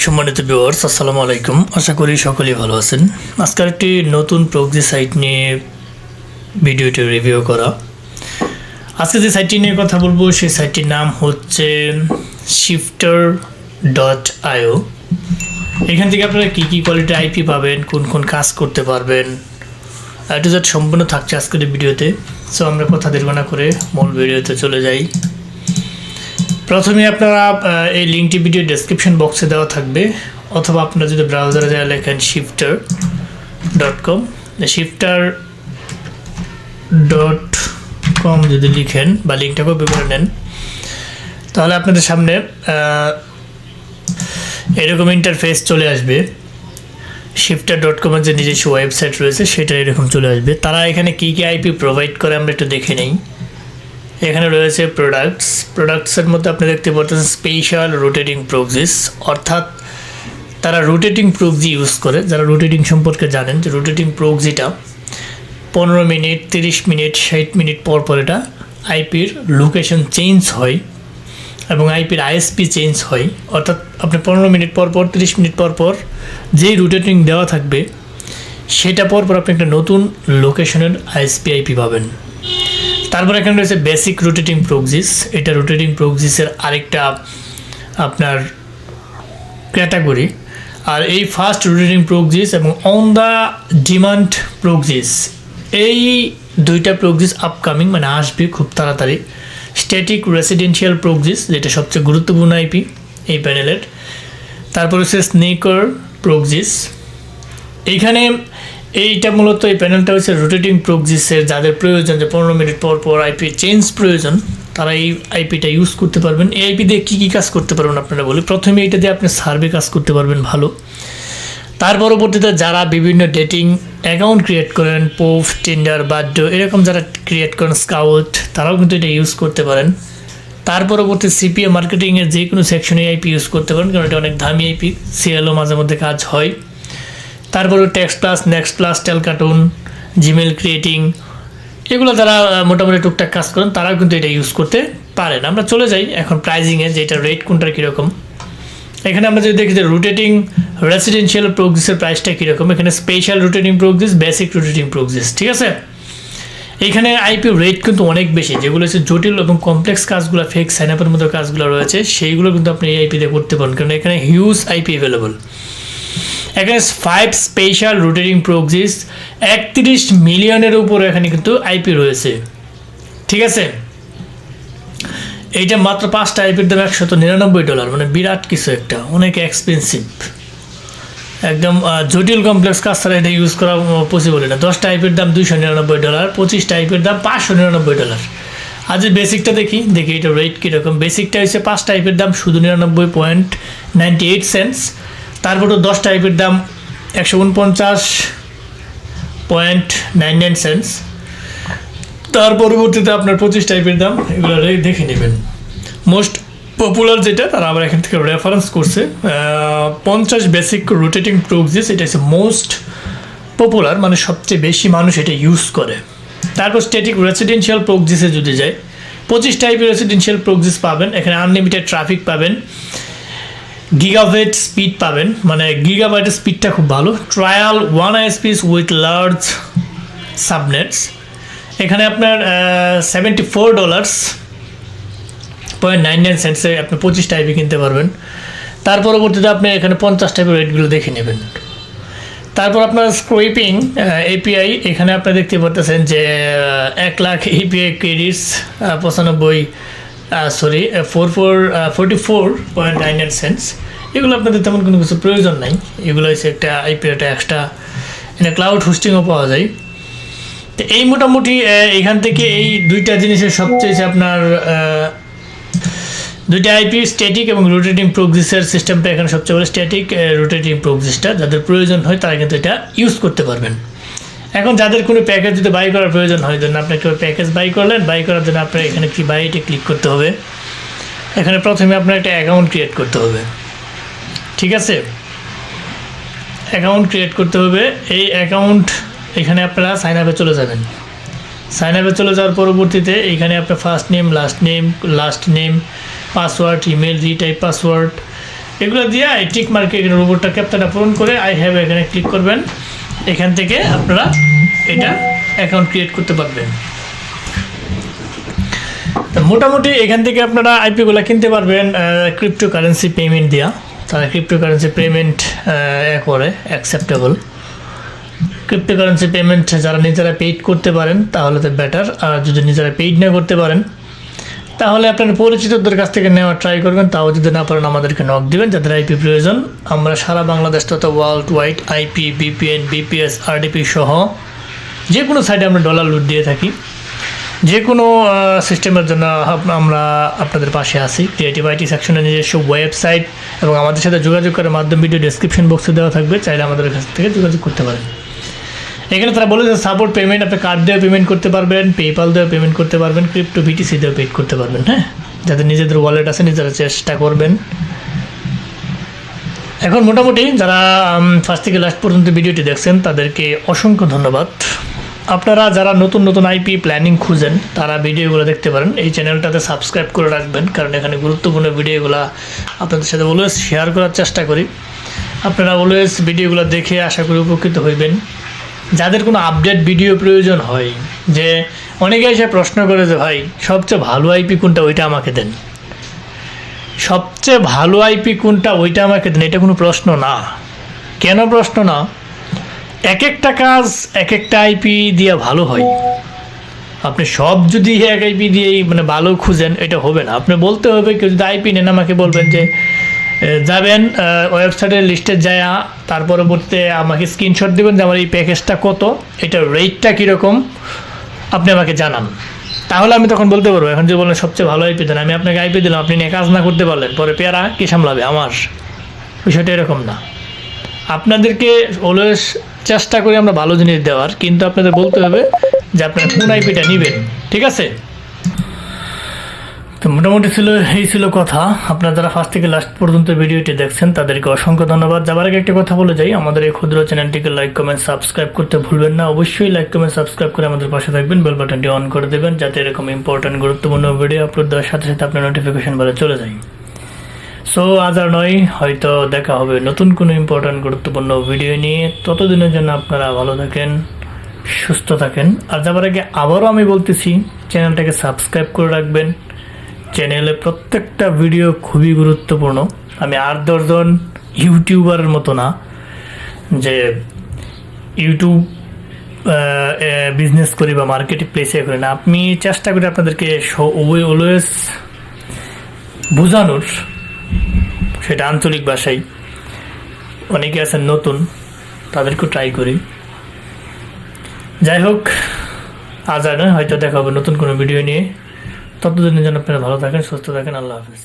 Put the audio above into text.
সম্মানিত ভিউয়ার্স, আসসালামু আলাইকুম। আশা করি সকলেই ভালো আছেন। আজকের একটি নতুন প্রক্সি সাইট নিয়ে ভিডিওটি রিভিউ করা। আজকে যে সাইটটি নিয়ে কথা বলবো সেই সাইটটির নাম হচ্ছে shifter.io। এখান থেকে আপনারা কী কী কোয়ালিটির আইপি পাবেন, কোন কোন কাজ করতে পারবেন, টু জেড সম্পূর্ণ থাকছে আজকের ভিডিওতে। সো আমরা কথা দীর্ঘ না করে মূল ভিডিওতে চলে যাই। প্রথমে আপনারা এই লিঙ্কটি ভিডিও ডেসক্রিপশন বক্সে দেওয়া থাকবে, অথবা আপনারা যদি ব্রাউজারে যায় লেখেন shifter.com, shifter.com যদি লিখেন বা লিঙ্কটা কপি করে নেন, তাহলে আপনাদের সামনে এরকম ইন্টারফেস চলে আসবে। shifter.com-এর যে নিজস্ব ওয়েবসাইট রয়েছে সেটা এরকম চলে আসবে। তারা এখানে কী কী আইপি প্রোভাইড করে আমরা একটু দেখে নেই। এখানে রয়েছে প্রোডাক্টসের মধ্যে আপনি দেখতে পাচ্ছেন স্পেশাল রোটেটিং প্রক্সিস, অর্থাৎ তারা রোটেটিং প্রক্সি ইউজ করে। যারা রোটেটিং সম্পর্কে জানেন যে রোটেটিং প্রক্সিটা 15 মিনিট, 30 মিনিট, 60 মিনিট পর পর এটা আইপির লোকেশন চেঞ্জ হয় এবং আইপির আইএসপি চেঞ্জ হয়। অর্থাৎ আপনি 15 মিনিট পর পর, 30 মিনিট পর পর যেই রোটেটিং দেওয়া থাকবে সেটা পর পর আপনি একটা নতুন লোকেশনের আইএসপি আইপি পাবেন। তারপর এখানে রয়েছে বেসিক রোটেটিং প্রক্সিস। এটা রোটেটিং প্রক্সিসের আরেকটা আপনার ক্যাটাগরি। আর এই ফাস্ট রোটেটিং প্রক্সিস এবং অন দ্য ডিমান্ড প্রক্সিস, এই দুইটা প্রক্সিস আপকামিং মানে আসবে খুব তাড়াতাড়ি। স্ট্যাটিক রেসিডেন্সিয়াল প্রক্সিস, যেটা সবচেয়ে গুরুত্বপূর্ণ আইপি এই প্যানেলের। তারপর হচ্ছে স্নেকার প্রক্সিস। এইখানে এইটা মূলত এই প্যানেলটা হচ্ছে রোটেটিং প্রক্সিসের যাদের প্রয়োজন, যে 15 মিনিট পর পর আইপি চেঞ্জ প্রয়োজন, তারা এই আইপিটা ইউজ করতে পারবেন। এই আইপি দিয়ে কী কী কাজ করতে পারবেন আপনারা বলি। প্রথমে এইটা দিয়ে আপনি সার্ভে কাজ করতে পারবেন ভালো। তার পরবর্তীতে যারা বিভিন্ন ডেটিং অ্যাকাউন্ট ক্রিয়েট করেন, পোস্ট, টিন্ডার, বাড্ডো এরকম যারা ক্রিয়েট করেন, স্কাউট, তারাও কিন্তু এটা ইউজ করতে পারেন। তার পরবর্তী সিপিএ মার্কেটিংয়ের যে কোনো সেকশনে আইপি ইউজ করতে পারেন, কারণ এটা অনেক দামি আইপি, সিএলও মাঝে মধ্যে কাজ হয়। তারপরে টেক্সট প্লাস, নেক্সট প্লাস, টেল কার্টুন, জিমেল ক্রিয়েটিং, এগুলো যারা মোটামুটি টুকটাক কাজ করেন তারাও কিন্তু এটা ইউজ করতে পারেন। আমরা চলে যাই এখন প্রাইজিংয়ে, যে এটা রেট কোনটার কীরকম। এখানে আমরা যদি দেখি যে রোটেটিং রেসিডেন্সিয়াল প্রক্সিসের প্রাইসটা কীরকম। এখানে special rotating proxies, basic rotating proxies, ঠিক আছে। এখানে আইপি রেট কিন্তু অনেক বেশি। যেগুলো হচ্ছে জটিল এবং কমপ্লেক্স কাজগুলো, ফেক সাইন আপের মতো কাজগুলো রয়েছে, সেইগুলো কিন্তু আপনি এই আইপিতে করতে পারেন, কারণ এখানে হিউজ আইপি অ্যাভেলেবল। এখানে 5 স্পেশাল রোটেটিং প্রক্সিস, 31 মিলিয়নের উপরে এখানে কিন্তু আইপি রয়েছে, ঠিক আছে। এইটা মাত্র 5টা আইপির দাম $199, মানে বিরাট কিছু একটা, অনেক এক্সপেন্সিভ। একদম জটিল কমপ্লেক্স কাজ ছাড়া এটা ইউজ করা পসিবল না। 10টা আইপির দাম $299, 25টা আইপির দাম $599। আজ বেসিকটা দেখি এটা রেট কীরকম। বেসিকটা হচ্ছে 5টা আইপির দাম শুধু 99.98 সেন্টস। তারপরে 10টা আইপির দাম 149.99 সেন্টস। তার পরবর্তীতে আপনার 25টা আইপির দাম, এগুলো দেখে নেবেন। মোস্ট পপুলার যেটা, তারা আবার এখান থেকে রেফারেন্স করছে 50 বেসিক রোটেটিং প্রক্সিস, এটা হচ্ছে মোস্ট পপুলার, মানে সবচেয়ে বেশি মানুষ এটা ইউজ করে। তারপর স্ট্যাটিক রেসিডেন্সিয়াল প্রক্সিসে যদি যায়, 25টা আইপি রেসিডেন্সিয়াল প্রক্সিস পাবেন। এখানে আনলিমিটেড ট্রাফিক পাবেন, গিগাবাইট স্পিড পাবেন, মানে গিগাবাইটের স্পিডটা খুব ভালো। Trial 1 ISPs with large subnets. এখানে আপনার $74.99 আপনি 25টা আইপি কিনতে পারবেন। তার পরবর্তীতে আপনি এখানে 50 টাইপের রেটগুলো দেখে নেবেন। তারপর আপনার স্ক্রিপিং এপিআই, এখানে আপনি দেখতে পাচ্ছেন যে 1 লাখ এপিআই ক্রেডিটস 44.99 সেন্টস। এগুলো আপনাদের তেমন কোনো কিছু প্রয়োজন নাই। এগুলো হচ্ছে একটা আইপি, একটা এক্সট্রা, এটা ক্লাউড হোস্টিংও পাওয়া যায়। তো এই মোটামুটি এখান থেকে এই দুইটা জিনিসের সবচেয়ে আপনার দুইটা আইপি, স্ট্যাটিক এবং রোটেটিং প্রক্সিসের সিস্টেমটা এখানে সবচেয়ে বড়। স্ট্যাটিক রোটেটিং প্রক্সিসটা যাদের প্রয়োজন হয় তারা কিন্তু এটা ইউজ করতে পারবেন। এখন যাদের কোনো প্যাকেজ যদি বাই করার প্রয়োজন হয়, জন্য আপনি একটা প্যাকেজ বাই করলেন, বাই করার জন্য আপনার এখানে কি বাইটে ক্লিক করতে হবে। এখানে প্রথমে আপনার একটা অ্যাকাউন্ট ক্রিয়েট করতে হবে, ঠিক আছে। অ্যাকাউন্ট ক্রিয়েট করতে হবে। এই অ্যাকাউন্ট এখানে আপনারা সাইন আপে চলে যাবেন। সাইন আপে চলে যাওয়ার পরবর্তীতে এখানে আপনার first name, last name, password, email, retype password, এগুলো দিয়ে এই টিক মার্কে এখানে রোবটটা ক্যাপচাটা পূরণ করে আই হ্যাভ এখানে ক্লিক করবেন। এখান থেকে আপনারা এটা অ্যাকাউন্ট ক্রিয়েট করতে পারবেন। মোটামুটি এখান থেকে আপনারা আইপিগুলো কিনতে পারবেন ক্রিপ্টোকারেন্সি পেমেন্ট দেওয়া। তারা ক্রিপ্টোকারেন্সি পেমেন্ট করে অ্যাকসেপ্টেবল। ক্রিপ্টোকারেন্সি পেমেন্ট যারা নিজেরা পেইড করতে পারেন তাহলে তো বেটার, আর যদি নিজেরা পেইড না করতে পারেন তাহলে আপনার পরিচিতদের কাছ থেকে নেওয়ার ট্রাই করবেন। তাও যদি না পারেন আমাদেরকে নক দিবেন যাদের আইপি প্রয়োজন। আমরা সারা বাংলাদেশ তথা world wide IP, VPN, VPS, RDP সহ যে কোনো সাইডে আমরা ডলার লুট দিয়ে থাকি। যে কোনো সিস্টেমের জন্য আমরা আপনাদের পাশে আছি। ক্রিয়েটিভ আইটি সেকশনে নিজস্ব ওয়েবসাইট এবং আমাদের সাথে যোগাযোগ করার মাধ্যম ভিডিও ডেসক্রিপশন বক্সে দেওয়া থাকবে, চাইলে আমাদের কাছ থেকে যোগাযোগ করতে পারেন। এখানে তারা বলেছে সাপোর্ট পেমেন্ট, আপনি কার্ড দিয়ে পেমেন্ট করতে পারবেন, পেপাল দিয়ে পেমেন্ট করতে পারবেন, ক্রিপ্টো বিটিসি দিয়ে পেড করতে পারবেন। হ্যাঁ, যাদের নিজেদের ওয়ালেট আছে নিজেরা চেষ্টা করবেন। এখন মোটামুটি যারা ফার্স্ট থেকে লাস্ট পর্যন্ত ভিডিওটি দেখছেন তাদেরকে অসংখ্য ধন্যবাদ। আপনারা যারা নতুন নতুন আইপি প্ল্যানিং খুঁজেন তারা ভিডিওগুলো দেখতে পারেন। এই চ্যানেলটাতে সাবস্ক্রাইব করে রাখবেন, কারণ এখানে গুরুত্বপূর্ণ ভিডিওগুলো আপনাদের সাথে অলওয়েজ শেয়ার করার চেষ্টা করি। আপনারা অলওয়েজ ভিডিওগুলো দেখে আশা করি উপকৃত হইবেন। যাদের কোনো আপডেট ভিডিও প্রয়োজন হয়, যে অনেকে এসে প্রশ্ন করে যে ভাই সবচেয়ে ভালো আইপি কোনটা ওইটা আমাকে দেন, সবচেয়ে ভালো আইপি কোনটা ওইটা আমাকে দেন, এটা কোনো প্রশ্ন না। কেন প্রশ্ন না? এক একটা কাজ এক একটা আইপি দিয়ে ভালো হয়। আপনি সব যদি এক আইপি দিয়েই মানে ভালো খুঁজেন এটা হবে না। আপনি বলতে হবে, কেউ যদি আইপি নেন আমাকে বলবেন যে যাবেন ওয়েবসাইটের লিস্টে যায়, তার পরবর্তীতে আমাকে স্ক্রিনশট দেবেন যে আমার এই প্যাকেজটা কত, এটার রেটটা কীরকম আপনি আমাকে জানান, তাহলে আমি তখন বলতে পারবো। এখন যে বলেন সবচেয়ে ভালো আইপি দেন, আমি আপনাকে আইপি দিলাম, আপনি নিয়ে কাজ না করতে পারলেন, পরে পেয়ারা কে সামলাবে? আমার। বিষয়টা এরকম না। আপনাদেরকে অলওয়েজ চেষ্টা করি আমরা ভালো জিনিস দেওয়ার, কিন্তু আপনাদের বলতে হবে যে আপনারা কোন আইপিটা নেবেন। ঠিক আছে? তো মোটামুটি এই ছিল কথা। আপনারা যারা ফার্স্ট থেকে লাস্ট পর্যন্ত ভিডিওটি দেখছেন তাদেরকে অসংখ্য ধন্যবাদ। যাবার আগে একটা কথা বলে যাই, আমাদের এই ক্ষুদ্র চ্যানেলটিকে লাইক, কমেন্ট, সাবস্ক্রাইব করতে ভুলবেন না। অবশ্যই লাইক, কমেন্ট, সাবস্ক্রাইব করে আমাদের পাশে থাকবেন, বেল বাটনটি অন করে দেবেন যাতে এরকম ইম্পর্টেন্ট গুরুত্বপূর্ণ ভিডিও আপলোড দেওয়ার সাথে সাথে আপনার নোটিফিকেশন বারে চলে যায়। সো আজ আর নয়, হয়তো দেখা হবে নতুন কোনো ইম্পর্টেন্ট গুরুত্বপূর্ণ ভিডিও নিয়ে। ততদিনের জন্য আপনারা ভালো থাকেন, সুস্থ থাকেন। আর যাবার আগে আবারও আমি বলতেছি, চ্যানেলটাকে সাবস্ক্রাইব করে রাখবেন। চ্যানেলে প্রত্যেকটা ভিডিও খুবই গুরুত্বপূর্ণ। আমি 8-10 ইউটিউবারের মতো না যে ইউটিউব বিজনেস করি বা মার্কেট প্লেসে করি না। আমি চেষ্টা করি আপনাদেরকে অলওয়েজ বোঝানোর, সেটা আঞ্চলিক ভাষায়। অনেকে আছেন নতুন, তাদেরকেও ট্রাই করি। যাই হোক, আজ আর নয়, হয়তো দেখা হবে নতুন কোনো ভিডিও নিয়ে। ততদিনের জন্য আপনারা ভালো থাকেন, সুস্থ থাকেন। আল্লাহ হাফেজ।